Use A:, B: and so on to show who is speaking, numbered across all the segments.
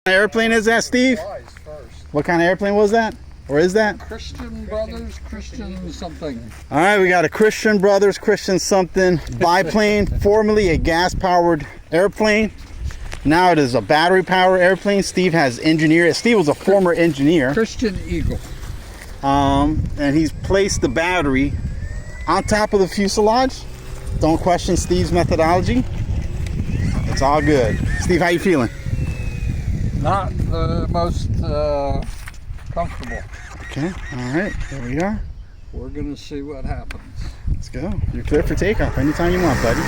A: Airplane is that, Steve? What kind of airplane was that? Or is that?
B: Christian Brothers, Christian something.
A: All right, we got a Christian Brothers, Christian something biplane, formerly a gas-powered airplane. Now it is a battery-powered airplane. Steve has engineered. Steve was a former engineer.
B: Christian Eagle.
A: And he's placed the battery on top of the fuselage. Don't question Steve's methodology. It's all good. Steve, how you feeling?
B: Not the most comfortable.
A: Okay, all right, there we are.
B: We're gonna see what happens.
A: Let's go. You're clear for takeoff anytime you want, buddy.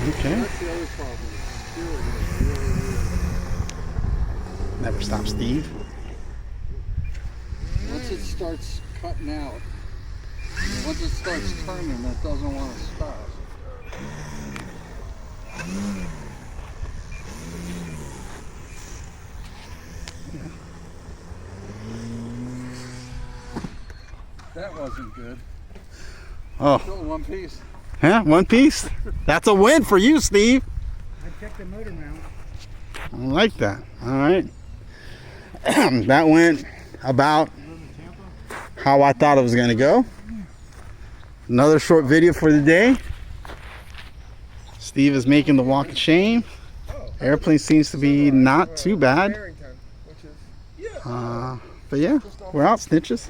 A: Okay.
B: That's the other problem.
A: Never stop, Steve.
B: Once it starts cutting out, once it starts turning, it doesn't want to stop. That wasn't good.
A: Oh.
B: Still one piece.
A: Yeah, one piece. That's a win for you, Steve.
C: I checked the motor mount.
A: I like that. All right. That went about how I thought it was going to go. Another short video for the day. Steve is making the walk of shame. Airplane seems to be not too bad. But yeah, we're out, snitches.